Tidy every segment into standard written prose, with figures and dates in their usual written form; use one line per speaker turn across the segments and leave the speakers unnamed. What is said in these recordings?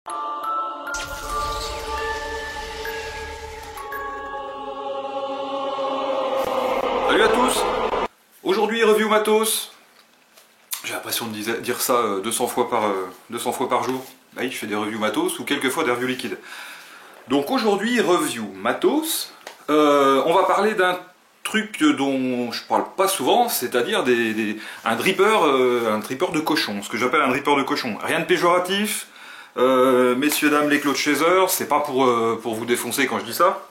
Salut à tous. Aujourd'hui review matos. J'ai l'impression de dire ça 200 fois par jour. Bah oui, je fais des reviews matos ou quelquefois des reviews liquides. Donc aujourd'hui review matos. On va parler d'un truc dont je parle pas souvent, c'est-à-dire un dripper de cochon, ce que j'appelle un dripper de cochon. Rien de péjoratif, messieurs dames les Claude Chaser, c'est pas pour vous défoncer quand je dis ça.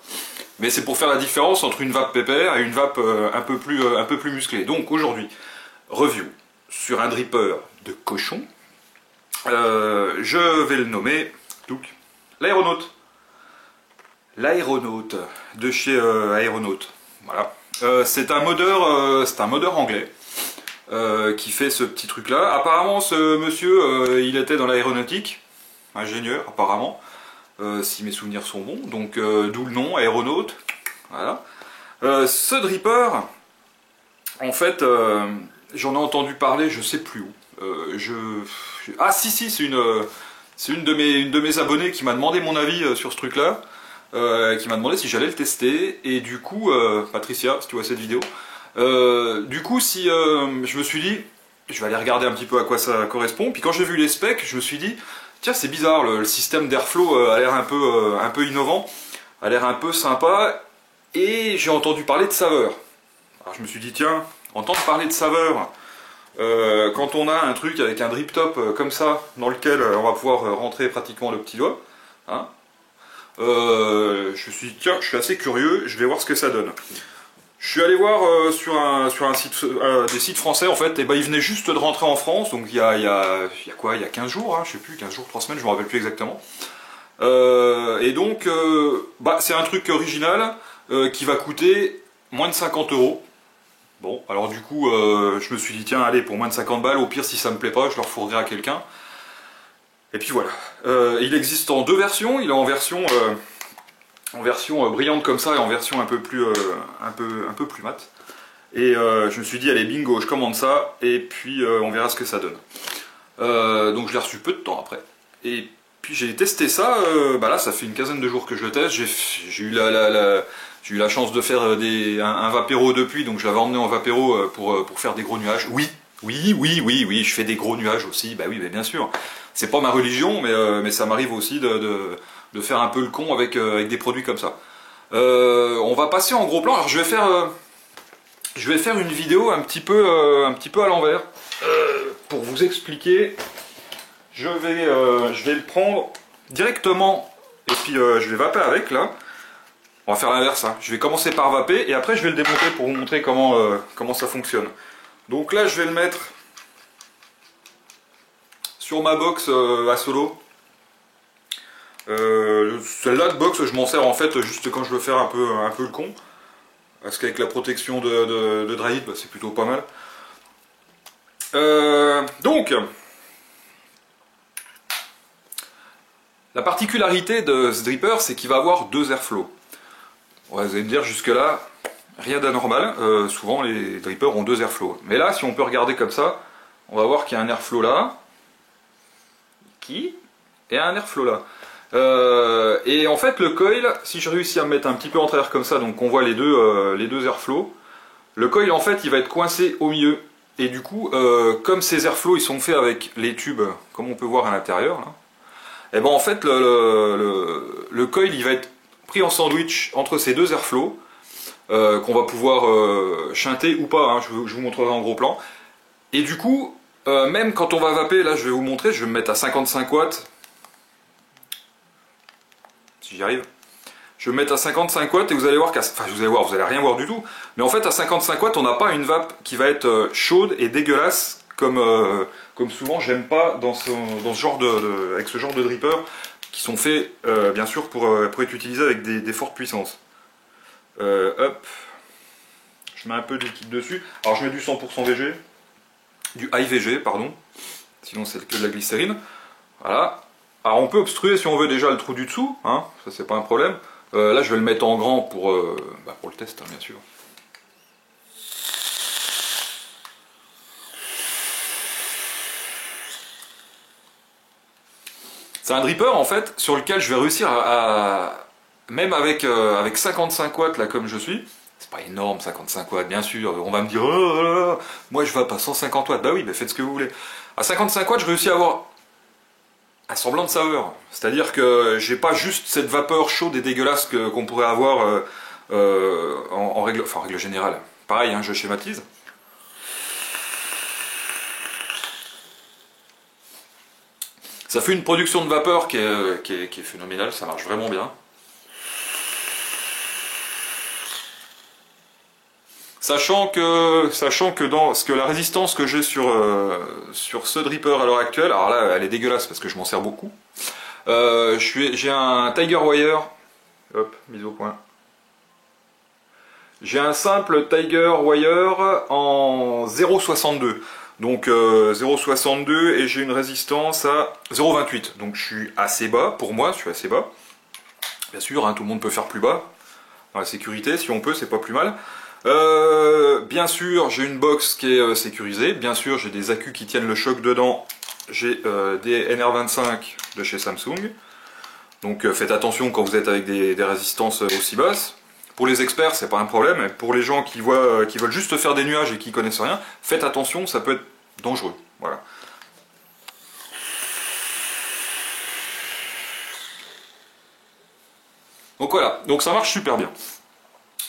Mais c'est pour faire la différence entre une vape pépère et une vape un peu plus musclée. Donc aujourd'hui, review sur un dripper de cochon. Je vais le nommer l'Aéronaute. L'Aéronaute de chez Aéronaute. Voilà. C'est un modeur anglais qui fait ce petit truc là. Apparemment ce monsieur il était dans l'aéronautique, ingénieur apparemment. Si mes souvenirs sont bons, donc d'où le nom, Aéronaute. Voilà. Ce dripper, en fait, j'en ai entendu parler, je sais plus où. Ah si, c'est une de mes abonnées qui m'a demandé mon avis sur ce truc-là, qui m'a demandé si j'allais le tester, et du coup, Patricia, si tu vois cette vidéo, du coup, si je me suis dit, je vais aller regarder un petit peu à quoi ça correspond, puis quand j'ai vu les specs, je me suis dit, tiens, c'est bizarre, le système d'airflow a l'air un peu innovant, a l'air un peu sympa, et j'ai entendu parler de saveur. Alors je me suis dit, tiens, entendre parler de saveur, quand on a un truc avec un drip top comme ça, dans lequel on va pouvoir rentrer pratiquement le petit doigt, hein, je me suis dit, tiens, je suis assez curieux, je vais voir ce que ça donne. Je suis allé voir sur un site, des sites français en fait, et ben il venait juste de rentrer en France, donc il y a quoi, il y a 15 jours, hein, je sais plus, 15 jours, 3 semaines, je me rappelle plus exactement. Et donc, bah, c'est un truc original qui va coûter moins de 50 €. Bon, alors du coup, je me suis dit, tiens, allez, pour moins de 50 balles, au pire, si ça me plaît pas, je le refourguerai à quelqu'un. Et puis voilà. Il existe en deux versions, il est en version brillante comme ça et en version un peu plus mat. Et je me suis dit, allez bingo, je commande ça et puis on verra ce que ça donne. Donc je l'ai reçu peu de temps après. Et puis j'ai testé ça, bah là ça fait une quinzaine de jours que je le teste. J'ai eu la chance de faire un vapéro depuis, donc je l'avais emmené en vapéro pour faire des gros nuages. Oui, je fais des gros nuages aussi, bah oui, mais bien sûr. C'est pas ma religion, mais ça m'arrive aussi de faire un peu le con avec des produits comme ça. On va passer en gros plan. Alors je vais faire une vidéo un petit peu à l'envers pour vous expliquer. Je vais le prendre directement et puis je vais vaper avec là. On va faire l'inverse, hein. Je vais commencer par vaper et après je vais le démonter pour vous montrer comment ça fonctionne. Donc là je vais le mettre sur ma box à solo. Celle-là de box, je m'en sers en fait juste quand je veux faire un peu le con. Parce qu'avec la protection de dry heat, bah, c'est plutôt pas mal. Donc, la particularité de ce dripper, c'est qu'il va avoir deux airflows. Ouais, vous allez me dire, jusque-là, rien d'anormal. Souvent, les drippers ont deux airflows. Mais là, si on peut regarder comme ça, on va voir qu'il y a un airflow là, et un airflow là. Et en fait le coil, si je réussis à me mettre un petit peu en travers comme ça, donc on voit les deux airflows, le coil en fait il va être coincé au milieu, et du coup comme ces airflows ils sont faits avec les tubes, comme on peut voir à l'intérieur, et ben en fait le coil il va être pris en sandwich entre ces deux airflows, qu'on va pouvoir chanter ou pas, hein, je vous montrerai en gros plan, et du coup même quand on va vaper, là je vais vous montrer, je vais me mettre à 55 watts, si j'y arrive, je vais me mettre à 55 watts et vous allez voir vous allez rien voir du tout, mais en fait à 55 watts on n'a pas une vape qui va être chaude et dégueulasse comme souvent j'aime pas dans ce genre avec ce genre de dripper qui sont faits bien sûr pour être utilisés avec des fortes puissances. Hop, je mets un peu de liquide dessus, alors je mets du 100% VG, du IVG pardon, sinon c'est que de la glycérine, voilà. Alors on peut obstruer si on veut déjà le trou du dessous, hein, ça c'est pas un problème. Là je vais le mettre en grand pour le test, hein, bien sûr. C'est un dripper en fait sur lequel je vais réussir même avec 55 watts là comme je suis, c'est pas énorme 55 watts bien sûr, on va me dire oh, moi je vais pas 150 watts, bah oui, mais faites ce que vous voulez. À 55 watts je réussis à avoir un semblant de saveur, c'est-à-dire que j'ai pas juste cette vapeur chaude et dégueulasse qu'on pourrait avoir en règle générale. Pareil, hein, je schématise. Ça fait une production de vapeur qui est phénoménale, ça marche vraiment bien. Sachant que dans la résistance que j'ai sur ce dripper à l'heure actuelle, alors là elle est dégueulasse parce que je m'en sers beaucoup. J'ai un Tiger Wire, hop, mise au point. J'ai un simple Tiger Wire en 0,62. Donc 0,62 et j'ai une résistance à 0,28. Donc je suis assez bas, pour moi je suis assez bas. Bien sûr, hein, tout le monde peut faire plus bas. Dans la sécurité, si on peut, c'est pas plus mal. Bien sûr, j'ai une box qui est sécurisée. Bien sûr, j'ai des accus qui tiennent le choc dedans. J'ai des NR25 de chez Samsung. Donc faites attention quand vous êtes avec des résistances aussi basses. Pour les experts, c'est pas un problème. Pour les gens qui veulent juste faire des nuages et qui connaissent rien, faites attention, ça peut être dangereux. Voilà. Donc voilà, donc ça marche super bien.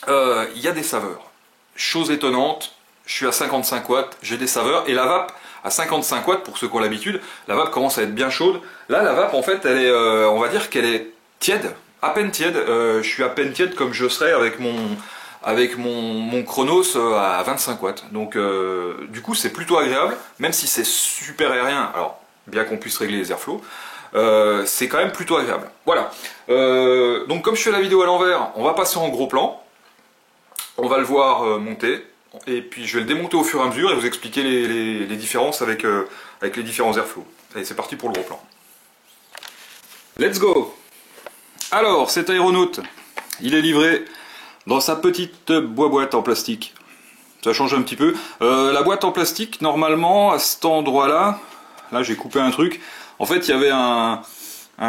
Il y a des saveurs. Chose étonnante, je suis à 55 watts, j'ai des saveurs, et la vape à 55 watts, pour ceux qui ont l'habitude, la vape commence à être bien chaude. Là, la vape, en fait, elle est, on va dire qu'elle est tiède, à peine tiède. Je suis à peine tiède comme je serais avec mon Chronos à 25 watts. Donc, du coup, c'est plutôt agréable, même si c'est super aérien. Alors, bien qu'on puisse régler les airflows. C'est quand même plutôt agréable. Voilà. Donc comme je fais la vidéo à l'envers, on va passer en gros plan. On va le voir monter. Et puis je vais le démonter au fur et à mesure et vous expliquer les différences avec les différents airflows. Allez, c'est parti pour le gros plan. Let's go! Alors, cet aéronaute, il est livré dans sa petite boîte en plastique. Ça change un petit peu. La boîte en plastique, normalement, à cet endroit-là, là j'ai coupé un truc. En fait, il y avait un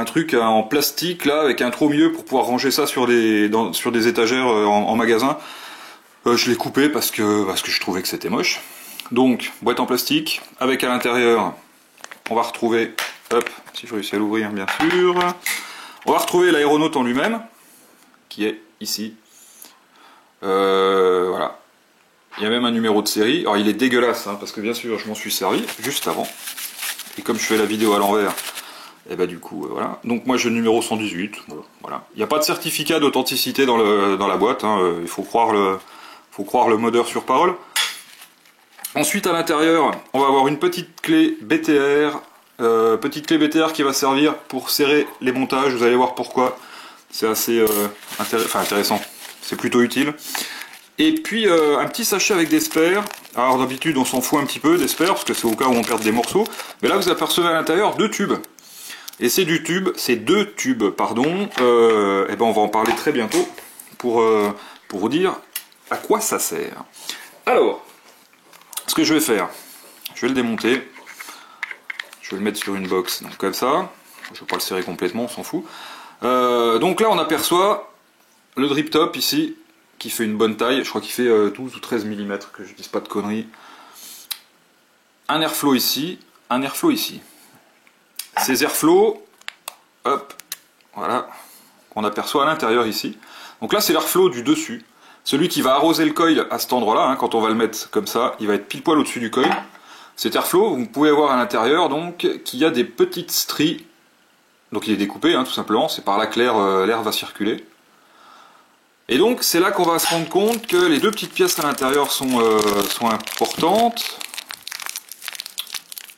truc en plastique là avec un trou au milieu pour pouvoir ranger ça sur des étagères en magasin. Je l'ai coupé parce que je trouvais que c'était moche. Donc, boîte en plastique avec à l'intérieur, on va retrouver, hop, si je réussis à l'ouvrir bien sûr, on va retrouver l'aéronaute en lui-même qui est ici. Voilà. Il y a même un numéro de série. Alors il est dégueulasse hein, parce que bien sûr je m'en suis servi juste avant. Et comme je fais la vidéo à l'envers, et bah du coup voilà. Donc moi j'ai le numéro 118. Voilà. Il n'y a pas de certificat d'authenticité dans la boîte. Hein. Il faut croire le modeur sur parole. Ensuite à l'intérieur, on va avoir une petite clé BTR. Petite clé BTR qui va servir pour serrer les montages. Vous allez voir pourquoi. C'est assez intéressant. C'est plutôt utile. Et puis un petit sachet avec des spares. Alors d'habitude on s'en fout un petit peu des spares parce que c'est au cas où on perd des morceaux. Mais là vous apercevez à l'intérieur deux tubes. Et ces deux tubes, pardon. Et ben on va en parler très bientôt pour vous dire à quoi ça sert. Alors, ce que je vais faire, je vais le démonter. Je vais le mettre sur une box, donc comme ça. Je ne vais pas le serrer complètement, on s'en fout. Donc là on aperçoit le drip top ici. Qui fait une bonne taille, je crois qu'il fait 12 ou 13 mm, que je dise pas de conneries. Un airflow ici, un airflow ici. Ces airflows, hop, voilà, qu'on aperçoit à l'intérieur ici. Donc là c'est l'airflow du dessus, celui qui va arroser le coil à cet endroit-là, hein, quand on va le mettre comme ça, il va être pile poil au-dessus du coil. Cet airflow, vous pouvez voir à l'intérieur donc qu'il y a des petites stries, donc il est découpé hein, tout simplement, c'est par là que l'air va circuler. Et donc c'est là qu'on va se rendre compte que les deux petites pièces à l'intérieur sont importantes.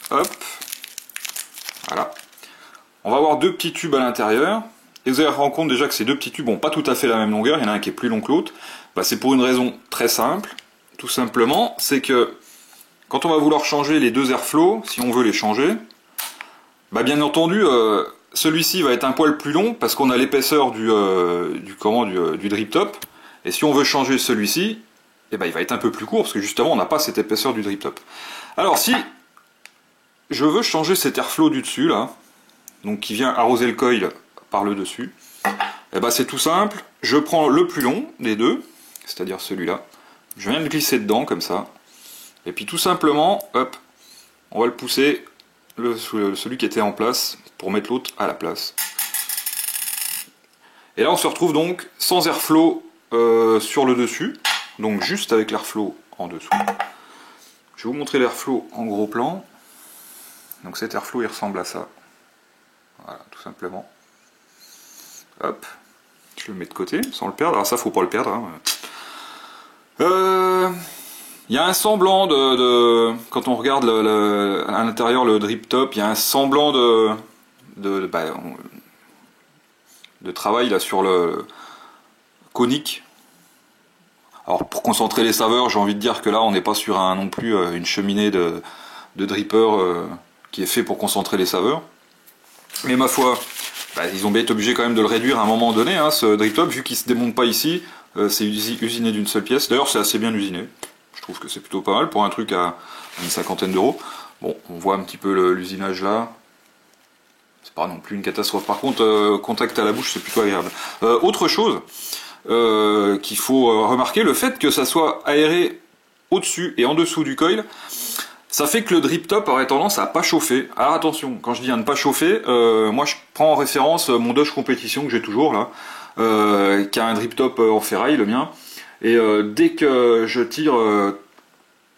Hop. Voilà. On va avoir deux petits tubes à l'intérieur. Et vous allez rendre compte déjà que ces deux petits tubes n'ont pas tout à fait la même longueur. Il y en a un qui est plus long que l'autre. Bah, c'est pour une raison très simple. Tout simplement, c'est que quand on va vouloir changer les deux airflows, si on veut les changer, bah, bien entendu... celui-ci va être un poil plus long parce qu'on a l'épaisseur du drip top. Et si on veut changer celui-ci, eh ben, il va être un peu plus court parce que justement on n'a pas cette épaisseur du drip top. Alors si je veux changer cet airflow du dessus là, donc qui vient arroser le coil par le dessus, et ben c'est tout simple, je prends le plus long des deux, c'est-à-dire celui-là, je viens de glisser dedans comme ça, et puis tout simplement, hop, on va le pousser, celui qui était en place, pour mettre l'autre à la place. Et là on se retrouve donc sans airflow sur le dessus, donc juste avec l'airflow en dessous. Je vais vous montrer l'airflow en gros plan. Donc cet airflow il ressemble à ça. Voilà, tout simplement. Hop, je le mets de côté sans le perdre. Alors ça faut pas le perdre. Hein. Il y a un semblant quand on regarde à l'intérieur le drip top, il y a un semblant de travail là sur le conique. Alors pour concentrer les saveurs, j'ai envie de dire que là on n'est pas sur non plus une cheminée de dripper qui est fait pour concentrer les saveurs. Mais ma foi, ils ont bien été obligés quand même de le réduire à un moment donné, hein, ce drip top, vu qu'il ne se démonte pas ici, c'est usiné d'une seule pièce. D'ailleurs c'est assez bien usiné, je trouve que c'est plutôt pas mal pour un truc à une cinquantaine d'euros. Bon, on voit un petit peu l'usinage là, c'est pas non plus une catastrophe. Par contre, contact à la bouche c'est plutôt agréable. Autre chose, qu'il faut remarquer, le fait que ça soit aéré au-dessus et en dessous du coil, ça fait que le drip top aurait tendance à pas chauffer. Alors attention, quand je dis à ne pas chauffer, moi je prends en référence mon Dodge Competition que j'ai toujours là, qui a un drip top en ferraille, le mien, et dès que je tire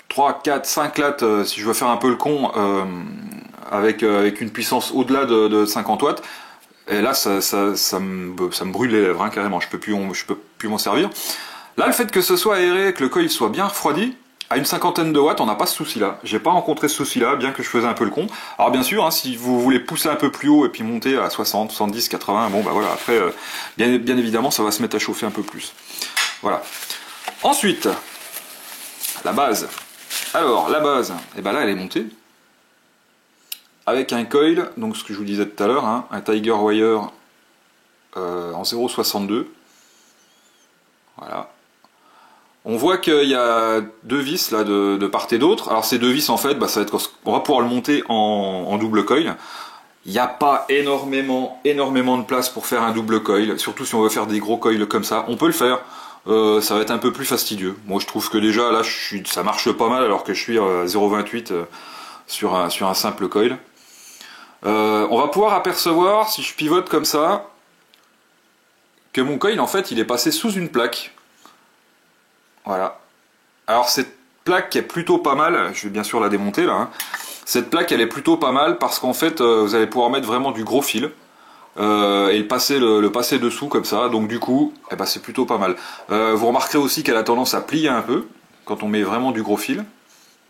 3, 4, 5 lattes, si je veux faire un peu le con, avec une puissance au-delà de 50 watts, et là, ça me brûle les lèvres, hein, carrément, je peux plus m'en servir. Là, le fait que ce soit aéré, que le coil soit bien refroidi, à une cinquantaine de watts, on n'a pas ce souci-là. J'ai pas rencontré ce souci-là, bien que je faisais un peu le con. Alors bien sûr, hein, si vous voulez pousser un peu plus haut et puis monter à 60, 70, 80, bon bah voilà, après, bien évidemment, ça va se mettre à chauffer un peu plus. Voilà. Ensuite, la base. Alors, la base, et ben là, elle est montée. Avec un coil, donc ce que je vous disais tout à l'heure, hein, un Tiger Wire en 0,62. Voilà. On voit qu'il y a deux vis là de part et d'autre. Alors ces deux vis en fait, ça va être, on va pouvoir le monter en double coil. Il n'y a pas énormément de place pour faire un double coil, surtout si on veut faire des gros coils comme ça. On peut le faire, ça va être un peu plus fastidieux. Moi je trouve que déjà là ça marche pas mal alors que je suis à 0,28 sur un simple coil. On va pouvoir apercevoir, si je pivote comme ça, que mon coil en fait il est passé sous une plaque. Voilà. Alors cette plaque est plutôt pas mal, je vais bien sûr la démonter là. Hein. Cette plaque elle est plutôt pas mal parce qu'en fait vous allez pouvoir mettre vraiment du gros fil et le passer dessous comme ça. Donc du coup, c'est plutôt pas mal. Vous remarquerez aussi qu'elle a tendance à plier un peu quand on met vraiment du gros fil.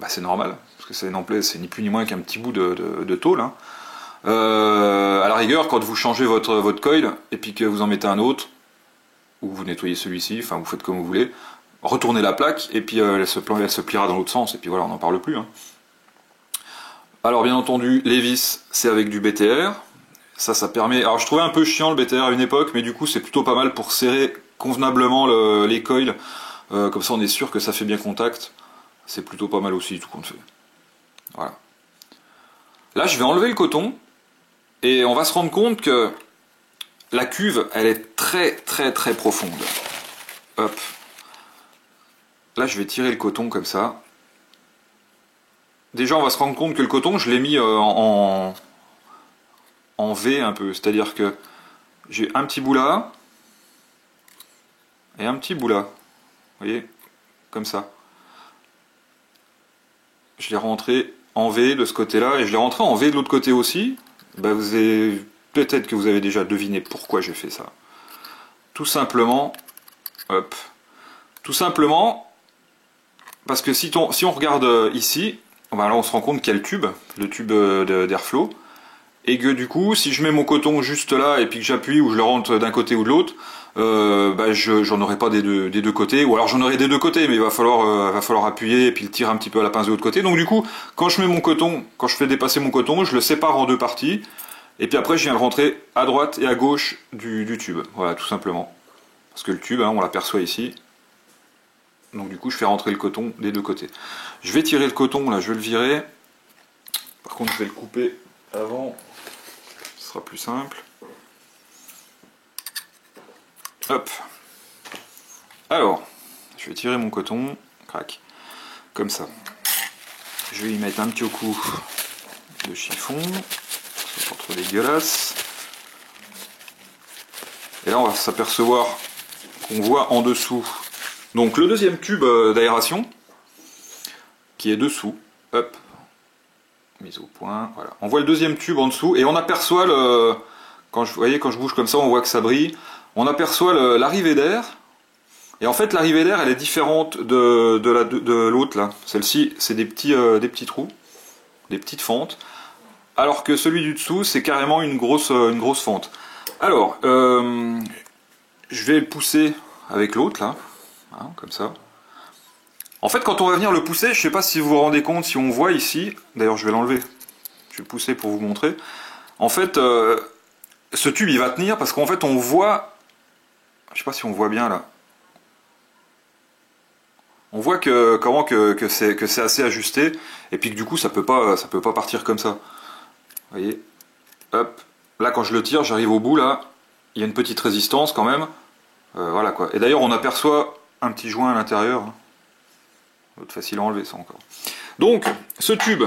C'est normal, parce que c'est ni plus ni moins qu'un petit bout de tôle. Hein. À la rigueur, quand vous changez votre coil et puis que vous en mettez un autre, ou vous nettoyez celui-ci, enfin vous faites comme vous voulez, retournez la plaque et puis elle se pliera dans l'autre sens et puis voilà, on n'en parle plus. Hein. Alors bien entendu, les vis, c'est avec du BTR. Ça permet... Alors je trouvais un peu chiant le BTR à une époque, mais du coup c'est plutôt pas mal pour serrer convenablement les coils. Comme ça on est sûr que ça fait bien contact. C'est plutôt pas mal aussi tout compte fait. Voilà. Là je vais enlever le coton. Et on va se rendre compte que la cuve, elle est très profonde. Hop. Là, je vais tirer le coton comme ça. Déjà, on va se rendre compte que le coton, je l'ai mis en V un peu. C'est-à-dire que j'ai un petit bout là et un petit bout là. Vous voyez? Comme ça. Je l'ai rentré en V de ce côté-là et je l'ai rentré en V de l'autre côté aussi. Peut-être que vous avez déjà deviné pourquoi j'ai fait ça. Tout simplement, hop, tout simplement, parce que si on regarde ici, là on se rend compte qu'il y a le tube d'airflow, et que du coup, si je mets mon coton juste là et puis que j'appuie ou je le rentre d'un côté ou de l'autre, j'en aurai pas des deux côtés, ou alors j'en aurai des deux côtés, mais il va falloir appuyer et puis le tirer un petit peu à la pince de l'autre côté. Donc du coup, quand je fais dépasser mon coton, je le sépare en deux parties, et puis après je viens le rentrer à droite et à gauche du tube. Voilà, tout simplement. Parce que le tube, on l'aperçoit ici. Donc du coup, je fais rentrer le coton des deux côtés. Je vais tirer le coton, là, je vais le virer. Par contre, je vais le couper avant. ce sera plus simple. Hop. Alors, je vais tirer mon coton, crac, comme ça. Je vais y mettre un petit coup de chiffon, c'est pas trop dégueulasse. Et là on va s'apercevoir qu'on voit en dessous donc le deuxième tube d'aération qui est dessous. Hop, mise au point, voilà. On voit le deuxième tube en dessous et on aperçoit le... Vous voyez, quand je bouge comme ça, on voit que ça brille. On aperçoit l'arrivée d'air. Et en fait, l'arrivée d'air, elle est différente de l'autre là. Celle-ci, c'est des petits trous, des petites fentes. Alors que celui du dessous, c'est carrément une grosse fente. Alors, je vais le pousser avec l'autre là, hein, comme ça. En fait, quand on va venir le pousser, je ne sais pas si vous vous rendez compte, si on voit ici, d'ailleurs je vais l'enlever, je vais le pousser pour vous montrer. En fait, ce tube il va tenir parce qu'en fait on voit, je ne sais pas si on voit bien là, on voit que c'est assez ajusté et puis que du coup ça peut pas partir comme ça. Vous voyez, hop, là quand je le tire, j'arrive au bout là, il y a une petite résistance quand même, voilà quoi. Et d'ailleurs on aperçoit un petit joint à l'intérieur. Facile à enlever ça encore. Donc ce tube,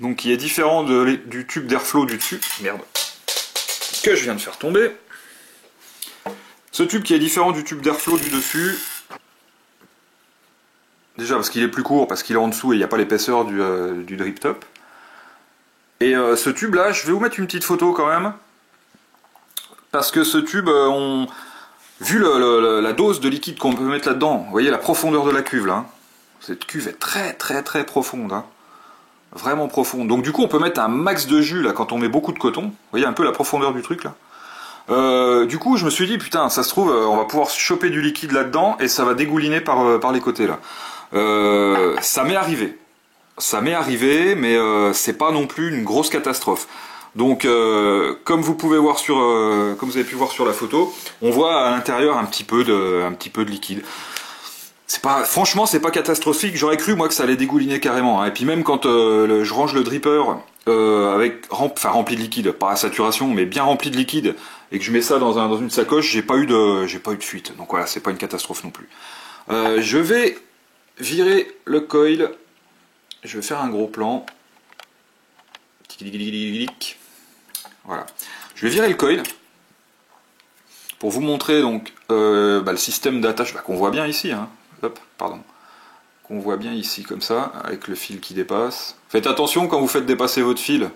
donc qui est différent du tube d'airflow du dessus, merde, que je viens de faire tomber. Ce tube qui est différent du tube d'airflow du dessus, déjà parce qu'il est plus court, parce qu'il est en dessous et il n'y a pas l'épaisseur du drip top. Et ce tube là, je vais vous mettre une petite photo quand même, parce que ce tube, vu la dose de liquide qu'on peut mettre là-dedans, vous voyez la profondeur de la cuve là. Cette cuve est très profonde, hein. Vraiment profonde. Donc du coup on peut mettre un max de jus là quand on met beaucoup de coton. Vous voyez un peu la profondeur du truc là. Du coup je me suis dit putain ça se trouve on va pouvoir choper du liquide là-dedans et ça va dégouliner par les côtés là. Ça m'est arrivé. Ça m'est arrivé mais c'est pas non plus une grosse catastrophe. Donc comme vous pouvez voir comme vous avez pu voir sur la photo, on voit à l'intérieur un petit peu de liquide. Franchement, c'est pas catastrophique. J'aurais cru moi que ça allait dégouliner carrément. Hein. Et puis même quand je range le dripper rempli de liquide, pas à saturation, mais bien rempli de liquide, et que je mets ça dans une sacoche, j'ai pas eu de fuite. Donc voilà, c'est pas une catastrophe non plus. Je vais virer le coil. Je vais faire un gros plan. Voilà. Je vais virer le coil pour vous montrer donc le système d'attache qu'on voit bien ici. Hein. Hop, pardon. Qu'on voit bien ici comme ça, avec le fil qui dépasse. Faites attention quand vous faites dépasser votre fil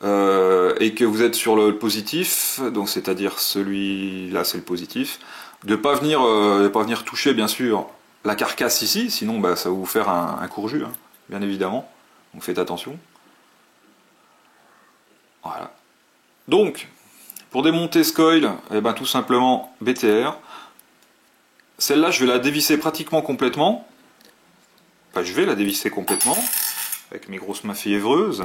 et que vous êtes sur le positif, donc c'est-à-dire celui-là c'est le positif, de pas venir toucher bien sûr la carcasse ici, sinon bah, ça va vous faire un court-jus, hein, bien évidemment. Donc faites attention. Voilà. Donc, pour démonter ce coil, eh ben, tout simplement BTR. Celle-là, je vais la dévisser pratiquement complètement. Enfin, je vais la dévisser complètement, avec mes grosses mains fiévreuses.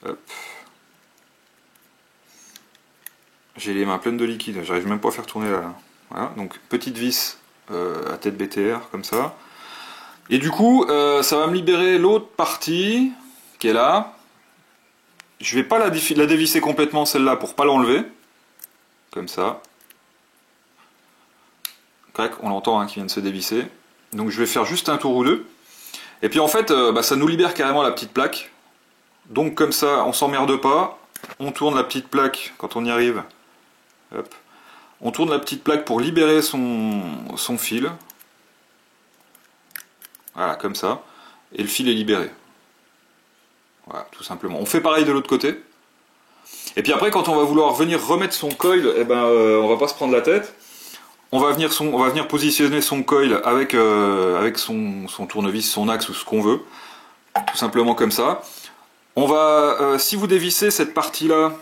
Hop. J'ai les mains pleines de liquide, j'arrive même pas à faire tourner là. Voilà, donc petite vis à tête BTR, comme ça. Et du coup, ça va me libérer l'autre partie, qui est là. Je vais pas la dévisser complètement celle-là pour pas l'enlever. Comme ça. Crac, on l'entend hein, qui vient de se dévisser. Donc je vais faire juste un tour ou deux. Et puis en fait, ça nous libère carrément la petite plaque. Donc comme ça, on s'emmerde pas. On tourne la petite plaque quand on y arrive. Hop. On tourne la petite plaque pour libérer son fil. Voilà, comme ça. Et le fil est libéré. Voilà, tout simplement. On fait pareil de l'autre côté. Et puis après, quand on va vouloir venir remettre son coil, eh ben, on va pas se prendre la tête. On va venir positionner son coil avec son tournevis, son axe ou ce qu'on veut. Tout simplement comme ça. On va, si vous dévissez cette partie-là,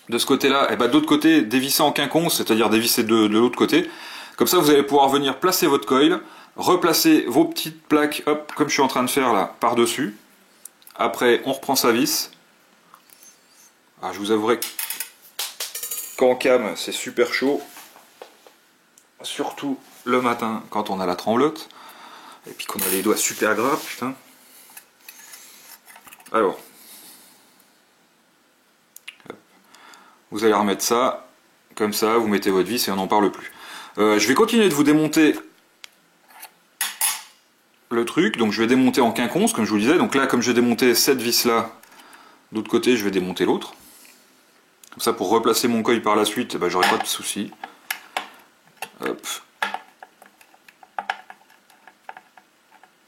de ce côté-là, et ben, de l'autre côté, dévisser en quinconce, c'est-à-dire dévisser de l'autre côté. Comme ça, vous allez pouvoir venir placer votre coil, replacer vos petites plaques, hop, comme je suis en train de faire là, par-dessus. Après, on reprend sa vis. Alors, je vous avouerai qu'en cam, c'est super chaud. Surtout le matin quand on a la tremblote. Et puis qu'on a les doigts super gras, putain. Alors. Vous allez remettre ça, comme ça, vous mettez votre vis et on n'en parle plus. Je vais continuer de vous démonter le truc, donc je vais démonter en quinconce, comme je vous le disais. Donc là, comme j'ai démonté cette vis-là, de l'autre côté, je vais démonter l'autre. Comme ça, pour replacer mon coil par la suite, bah, j'aurai pas de soucis. Hop.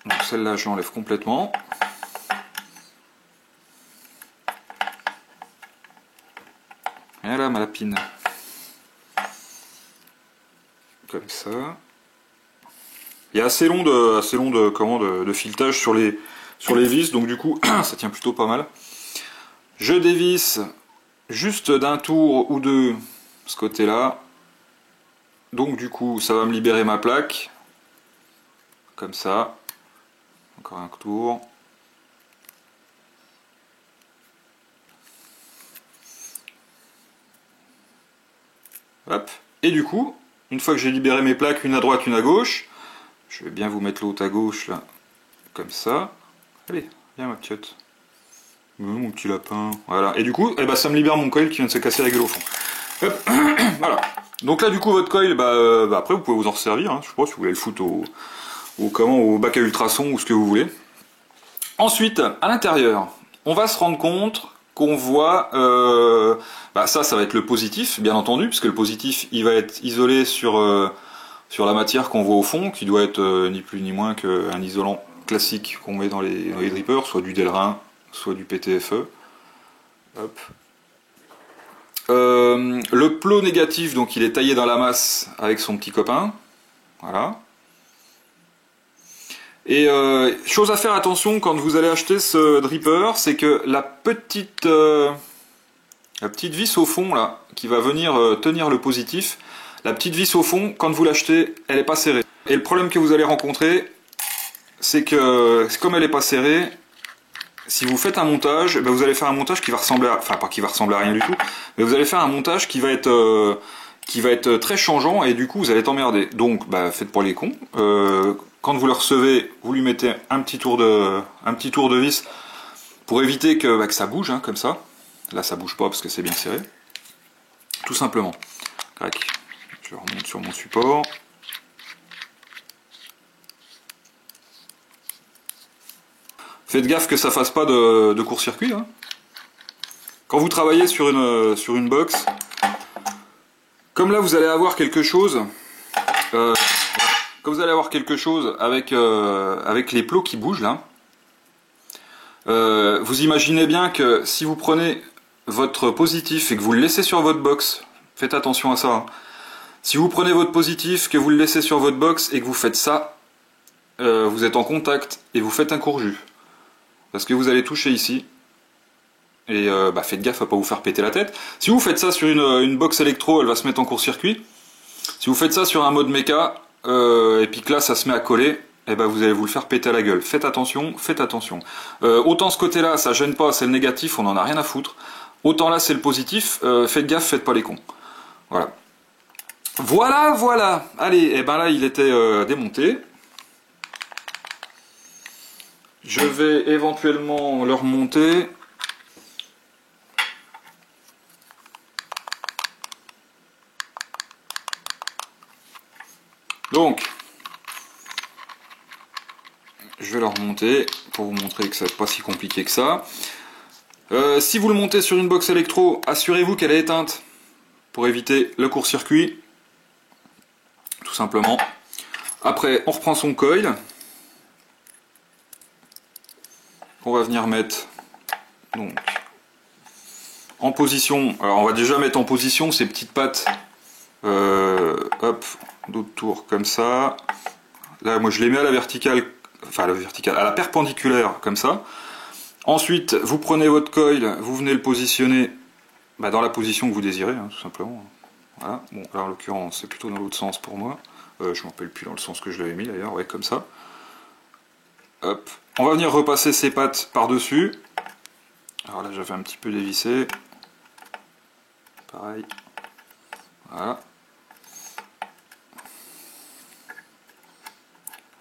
Donc celle-là, je l'enlève complètement. Et là, ma lapine. Comme ça. Il y a assez long de filetage sur les vis, donc du coup, ça tient plutôt pas mal. Je dévisse juste d'un tour ou deux ce côté-là. Donc du coup, ça va me libérer ma plaque. Comme ça. Encore un tour. Hop. Et du coup, une fois que j'ai libéré mes plaques, une à droite, une à gauche, je vais bien vous mettre l'autre à gauche là, comme ça. Allez, viens ma petite. Mon petit lapin. Voilà. Et du coup, eh ben, ça me libère mon coil qui vient de se casser la gueule au fond. Hop. Voilà. Donc là, du coup, votre coil, après, vous pouvez vous en servir. Hein, je sais pas si vous voulez le foutre au bac à ultrasons ou ce que vous voulez. Ensuite, à l'intérieur, on va se rendre compte qu'on voit, ça va être le positif, bien entendu, puisque le positif, il va être isolé sur la matière qu'on voit au fond, qui doit être ni plus ni moins qu'un isolant classique qu'on met dans les drippers, soit du Delrin, soit du PTFE. Hop. Le plot négatif, donc il est taillé dans la masse avec son petit copain. Voilà. Et chose à faire attention quand vous allez acheter ce dripper, c'est que la petite vis au fond là, qui va venir tenir le positif, la petite vis au fond, quand vous l'achetez, elle n'est pas serrée. Et le problème que vous allez rencontrer, c'est que comme elle n'est pas serrée, si vous faites un montage, vous allez faire un montage qui va ressembler à, enfin pas qui va ressembler à rien du tout, mais vous allez faire un montage qui va être très changeant et du coup vous allez être emmerdé. Donc faites pour les cons. Quand vous le recevez, vous lui mettez un petit tour de vis pour éviter que ça bouge, hein, comme ça. Là ça bouge pas parce que c'est bien serré. Tout simplement. Crac. Je remonte sur mon support. Faites gaffe que ça fasse pas de court-circuit. Hein. Quand vous travaillez sur une box, comme là vous allez avoir quelque chose, avec les plots qui bougent là, vous imaginez bien que si vous prenez votre positif et que vous le laissez sur votre box, faites attention à ça. Hein. Si vous prenez votre positif, que vous le laissez sur votre box et que vous faites ça, vous êtes en contact et vous faites un court-jus. Parce que vous allez toucher ici. Et faites gaffe à pas vous faire péter la tête. Si vous faites ça sur une box électro, elle va se mettre en court-circuit. Si vous faites ça sur un mode méca, et puis que là ça se met à coller, vous allez vous le faire péter à la gueule. Faites attention, faites attention. Autant ce côté-là, ça gêne pas, c'est le négatif, on en a rien à foutre. Autant là c'est le positif, faites gaffe, faites pas les cons. Voilà. Voilà. Allez, là il était démonté. Je vais éventuellement le remonter. Donc, je vais le remonter pour vous montrer que c'est pas si compliqué que ça. Si vous le montez sur une box électro, assurez-vous qu'elle est éteinte pour éviter le court-circuit. Tout simplement. Après, on reprend son coil. On va venir mettre donc en position. Alors, on va déjà mettre en position ces petites pattes. Hop, d'autres tours comme ça. Là, moi, je les mets à la verticale, à la perpendiculaire, comme ça. Ensuite, vous prenez votre coil, vous venez le positionner dans la position que vous désirez, hein, tout simplement. Voilà. Bon, là, en l'occurrence, c'est plutôt dans l'autre sens pour moi. Je ne me rappelle plus dans le sens que je l'avais mis, d'ailleurs, ouais, comme ça. Hop. On va venir repasser ces pattes par-dessus. Alors là, j'avais un petit peu dévissé. Pareil. Voilà.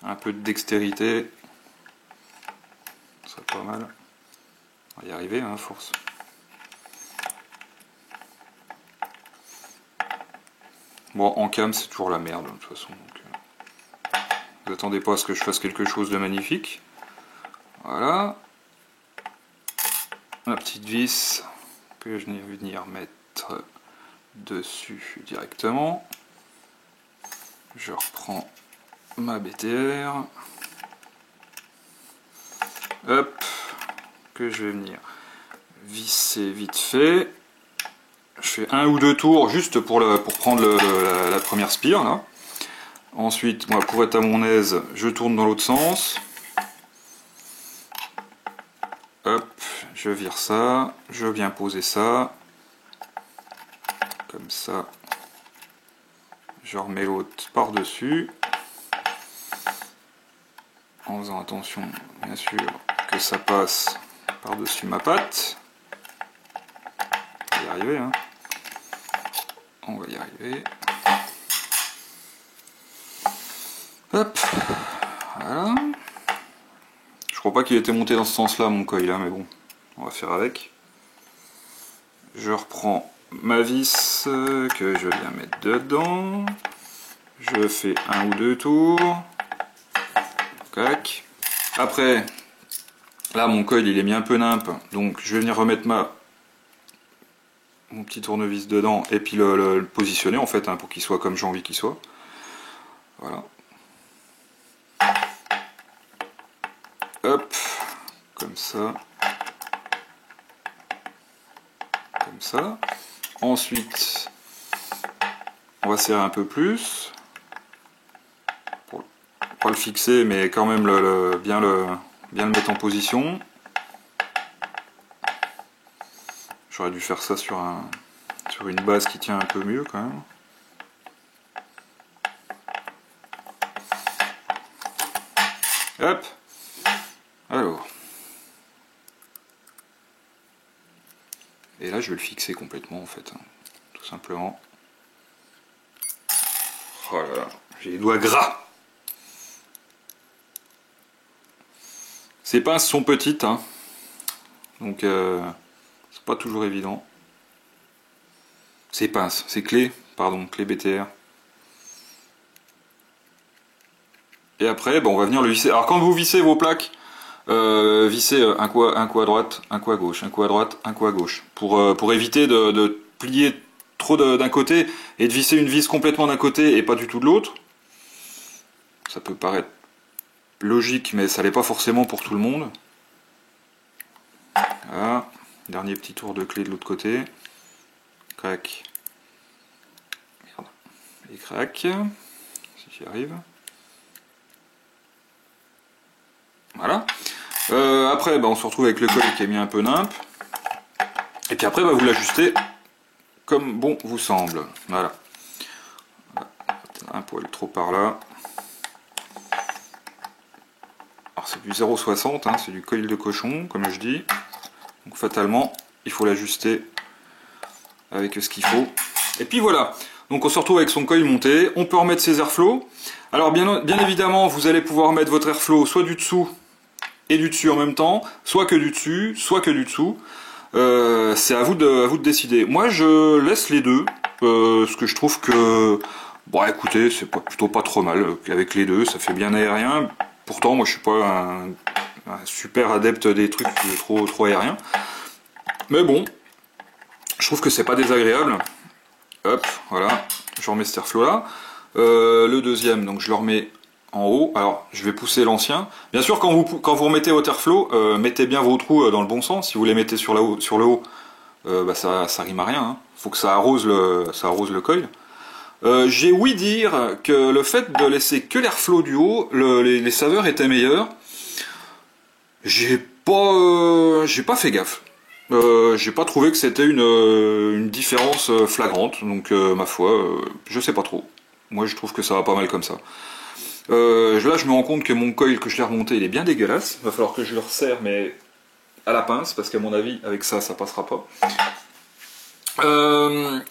un peu de dextérité, ce serait pas mal. On va y arriver, hein, à force. Bon, en cam, c'est toujours la merde, de toute façon. Donc, vous attendez pas à ce que je fasse quelque chose de magnifique. Voilà. La petite vis que je vais venir mettre dessus directement. Je reprends ma BTR. Hop. Que je vais venir visser vite fait. Je fais un ou deux tours juste pour prendre la première spire là. Ensuite, moi, pour être à mon aise, je tourne dans l'autre sens. Hop, je vire ça, je viens poser ça. Comme ça. Je remets l'autre par-dessus. En faisant attention, bien sûr, que ça passe par-dessus ma patte. On va y arriver, hein. On va y arriver. Hop, voilà. Je crois pas qu'il était monté dans ce sens-là, mon coil, là, mais bon, on va faire avec. Je reprends ma vis que je viens mettre dedans. Je fais un ou deux tours. Clac. Après, là, mon coil, il est mis un peu nimpe, donc je vais venir remettre mon petit tournevis dedans et puis le positionner, en fait, hein, pour qu'il soit comme j'ai envie qu'il soit. Voilà. Hop, comme ça. Comme ça. Ensuite, on va serrer un peu plus. Pour pas le fixer, mais quand même bien le mettre en position. J'aurais dû faire ça sur une base qui tient un peu mieux quand même. Hop. Alors. Et là je vais le fixer complètement en fait. Hein, tout simplement. Oh là là, j'ai les doigts gras. Ces pinces sont petites, hein, donc c'est pas toujours évident. Ces pinces, ces clés, pardon, clés BTR. Et après, bon, on va venir le visser. Alors quand vous vissez vos plaques, vissez un coup à droite, un coup à gauche, un coup à droite, un coup à gauche. Pour éviter de plier trop d'un côté et de visser une vis complètement d'un côté et pas du tout de l'autre. Ça peut paraître logique, mais ça l'est pas forcément pour tout le monde. Voilà. Dernier petit tour de clé de l'autre côté. Crac. Merde. Et crac. Si j'y arrive. Voilà. Après, bah, on se retrouve avec le col qui est mis un peu nimpe. Et puis après, bah, vous l'ajustez comme bon vous semble. Voilà. Un poil trop par là. Alors c'est du 0,60, hein, c'est du coil de cochon, comme je dis. Donc fatalement, il faut l'ajuster avec ce qu'il faut. Et puis voilà. Donc on se retrouve avec son coil monté. On peut remettre ses airflows. Alors bien évidemment, vous allez pouvoir mettre votre airflow soit du dessous et du dessus en même temps, soit que du dessus, soit que du dessous. C'est à vous de décider. Moi je laisse les deux, parce que je trouve que, bon écoutez, c'est plutôt pas trop mal avec les deux, ça fait bien aérien. Pourtant moi je suis pas un super adepte des trucs trop aériens. Mais bon, je trouve que c'est pas désagréable. Hop, voilà, je remets cet airflow là. Le deuxième, donc je le remets en haut. Alors je vais pousser l'ancien. Bien sûr quand vous remettez votre airflow, mettez bien vos trous dans le bon sens. Si vous les mettez sur le haut, bah ça rime à rien. Hein. Faut que ça arrose le coil. J'ai ouï dire que le fait de laisser que l'airflow du haut, les saveurs étaient meilleures. J'ai pas fait gaffe. J'ai pas trouvé que c'était une différence flagrante. Donc ma foi, je sais pas trop. Moi je trouve que ça va pas mal comme ça. Là je me rends compte que mon coil que je l'ai remonté il est bien dégueulasse. Il va falloir que je le resserre mais à la pince parce qu'à mon avis avec ça passera pas.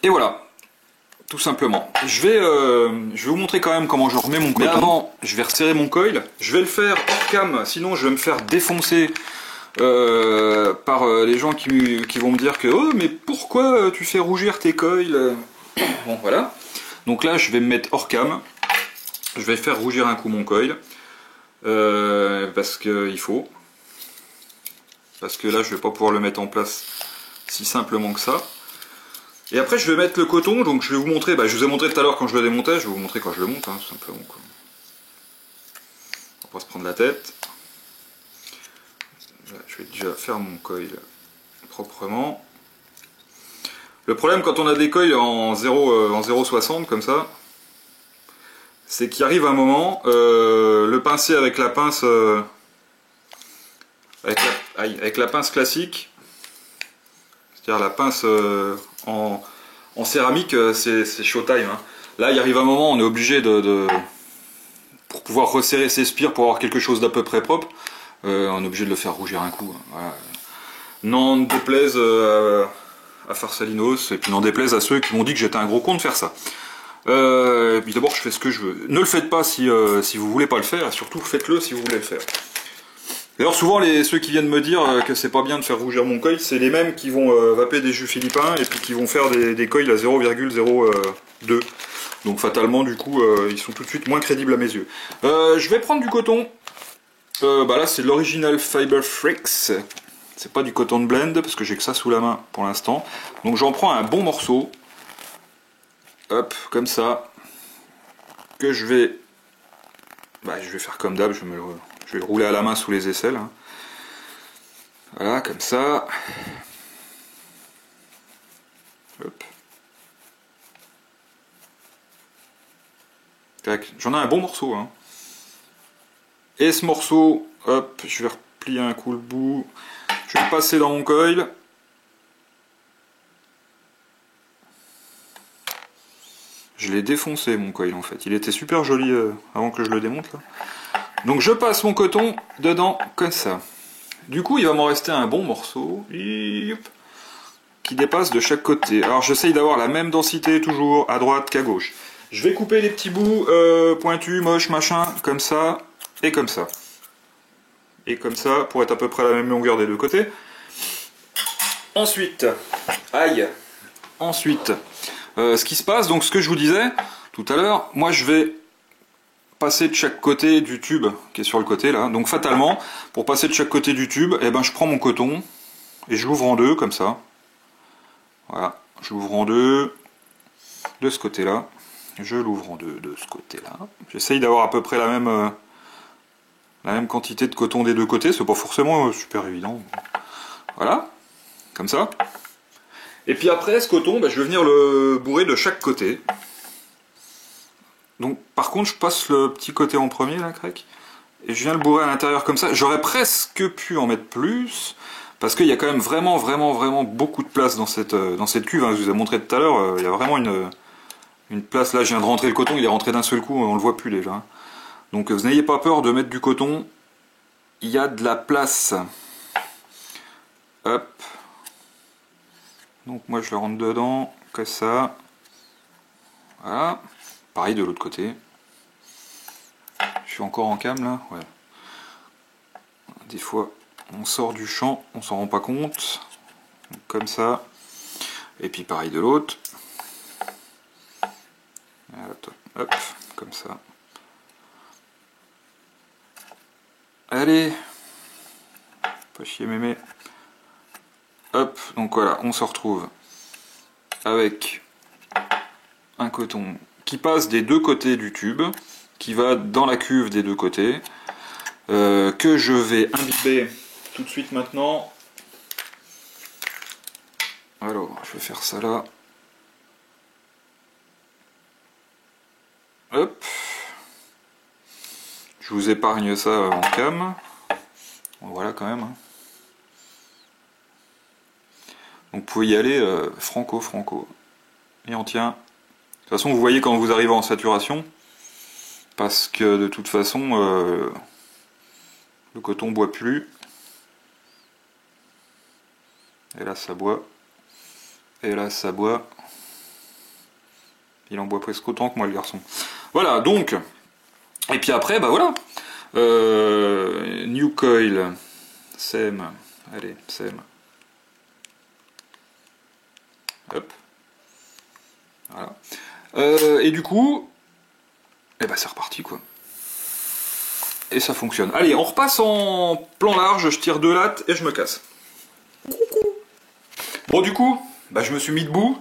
Et voilà. tout simplement. Je vais vous montrer quand même comment je remets mon coton. Mais avant, je vais resserrer mon coil. Je vais le faire hors cam, sinon je vais me faire défoncer par les gens qui vont me dire que oh mais pourquoi tu fais rougir tes coils. Bon voilà. Donc là je vais me mettre hors cam. Je vais faire rougir un coup mon coil. Parce qu'il faut. Parce que là je vais pas pouvoir le mettre en place si simplement que ça. Et après je vais mettre le coton, donc je vais vous montrer, je vous ai montré tout à l'heure quand je le démontais, je vais vous montrer quand je le monte, hein, tout simplement. Quoi. On va pas se prendre la tête. Là, je vais déjà faire mon coil proprement. Le problème quand on a des coils en 0,60 comme ça, c'est qu'il arrive un moment, le pincer avec la pince avec la pince classique, c'est-à-dire la pince en céramique, c'est showtime. Hein. Là, il arrive un moment, on est obligé pour pouvoir resserrer ses spires, pour avoir quelque chose d'à peu près propre, on est obligé de le faire rougir un coup. Hein. Voilà. N'en déplaise à Farsalinos, et puis n'en déplaise à ceux qui m'ont dit que j'étais un gros con de faire ça. Et puis d'abord, je fais ce que je veux. Ne le faites pas si vous voulez pas le faire, et surtout faites-le si vous voulez le faire. D'ailleurs souvent ceux qui viennent me dire que c'est pas bien de faire rougir mon coil, c'est les mêmes qui vont vaper des jus philippins et puis qui vont faire des coils à 0,02. Donc fatalement du coup ils sont tout de suite moins crédibles à mes yeux. Je vais prendre du coton. Là c'est l'original Fiber Freaks. C'est pas du coton de blend parce que j'ai que ça sous la main pour l'instant. Donc j'en prends un bon morceau. Hop, comme ça. Que je vais faire comme d'hab, je vais le rouler à la main sous les aisselles. Hein. Voilà, comme ça. Hop. Tac, j'en ai un bon morceau. Hein. Et ce morceau, hop, je vais replier un coup le bout. Je vais le passer dans mon coil. Je l'ai défoncé mon coil en fait. Il était super joli avant que je le démonte là. Donc je passe mon coton dedans comme ça. Du coup il va m'en rester un bon morceau qui dépasse de chaque côté. Alors j'essaye d'avoir la même densité toujours à droite qu'à gauche. Je vais couper les petits bouts pointus, moches, machin, comme ça et comme ça. Et comme ça pour être à peu près à la même longueur des deux côtés. Ensuite, ce qui se passe, donc ce que je vous disais tout à l'heure, moi je vais passer de chaque côté du tube qui est sur le côté là. Donc fatalement, pour passer de chaque côté du tube, je prends mon coton et je l'ouvre en deux comme ça. Voilà, je l'ouvre en deux de ce côté-là. Je l'ouvre en deux de ce côté-là. J'essaye d'avoir à peu près la même quantité de coton des deux côtés. C'est pas forcément super évident. Voilà, comme ça. Et puis après, ce coton, je vais venir le bourrer de chaque côté. Donc par contre, je passe le petit côté en premier, là, Crec. Et je viens le bourrer à l'intérieur comme ça. J'aurais presque pu en mettre plus. Parce qu'il y a quand même vraiment beaucoup de place dans cette cuve. Hein. Je vous ai montré tout à l'heure, il y a vraiment une place. Là, je viens de rentrer le coton, il est rentré d'un seul coup, on le voit plus déjà. Hein. Donc vous n'ayez pas peur de mettre du coton. Il y a de la place. Hop. Donc moi je le rentre dedans, comme ça. Voilà. Pareil de l'autre côté. Je suis encore en cam là. Ouais. Des fois on sort du champ, on s'en rend pas compte. Donc, comme ça. Et puis pareil de l'autre. Hop, comme ça. Allez. Pas chier mémé. Hop, donc voilà, on se retrouve avec un coton qui passe des deux côtés du tube, qui va dans la cuve des deux côtés, que je vais imbiber tout de suite maintenant. Alors, je vais faire ça là. Hop. Je vous épargne ça en cam. Voilà quand même. Donc vous pouvez y aller franco. Et on tient. De toute façon, vous voyez quand vous arrivez en saturation, parce que de toute façon, le coton boit plus. Et là, ça boit. Et là, ça boit. Il en boit presque autant que moi, le garçon. Voilà, donc... Et puis après, bah voilà. New coil. SEM. Allez, SEM. Hop. Voilà. Et du coup... Eh ben c'est reparti, quoi. Et ça fonctionne. Allez, on repasse en plan large, je tire 2 lattes et je me casse. Bon, du coup, bah, je me suis mis debout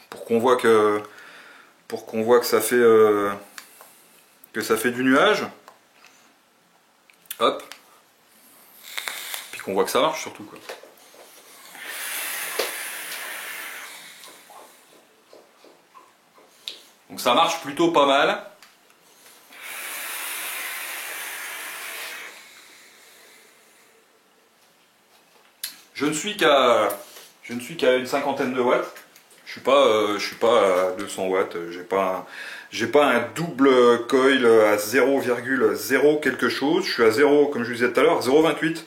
pour qu'on voit que ça fait du nuage. Hop. Puis qu'on voit que ça marche surtout, quoi. Donc ça marche plutôt pas mal. Je ne suis qu'à une cinquantaine de watts. Je suis pas à 200 watts. J'ai pas un double coil à 0,0 quelque chose. Je suis à 0, comme je vous disais tout à l'heure, 0,28.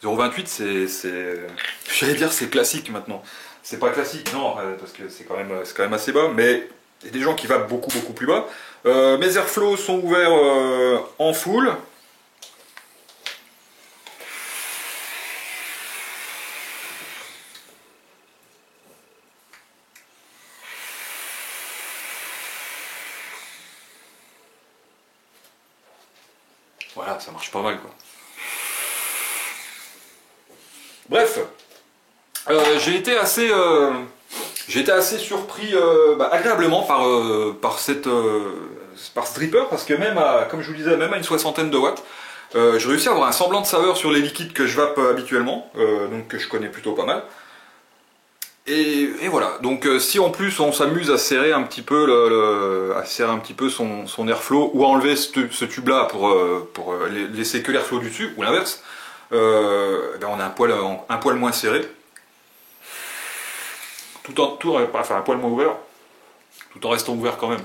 0,28 j'allais dire c'est classique maintenant. C'est pas classique, non, parce que c'est quand même assez bas, mais il y a des gens qui vont beaucoup plus bas. Mes airflows sont ouverts en full. Voilà, ça marche pas mal, quoi. Bref, j'ai été assez surpris agréablement par ce dripper, parce que même comme je vous disais, même à une soixantaine de watts, j'ai réussi à avoir un semblant de saveur sur les liquides que je vape habituellement, donc que je connais plutôt pas mal. Et voilà, donc si en plus on s'amuse à serrer un petit peu son airflow, ou à enlever ce tube là pour laisser que l'airflow du dessus, ou l'inverse, ben on a un poil moins serré, enfin un poil moins ouvert, tout en restant ouvert quand même.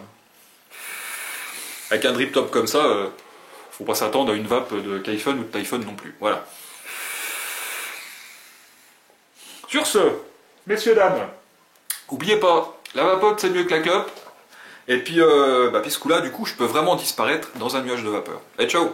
Avec un drip top comme ça, faut pas s'attendre à une vape de Kyphon ou de Typhon non plus. Voilà. Sur ce, messieurs, dames, n'oubliez pas, la vapote c'est mieux que la clope. Et puis, puis ce coup-là, du coup, je peux vraiment disparaître dans un nuage de vapeur. Et ciao!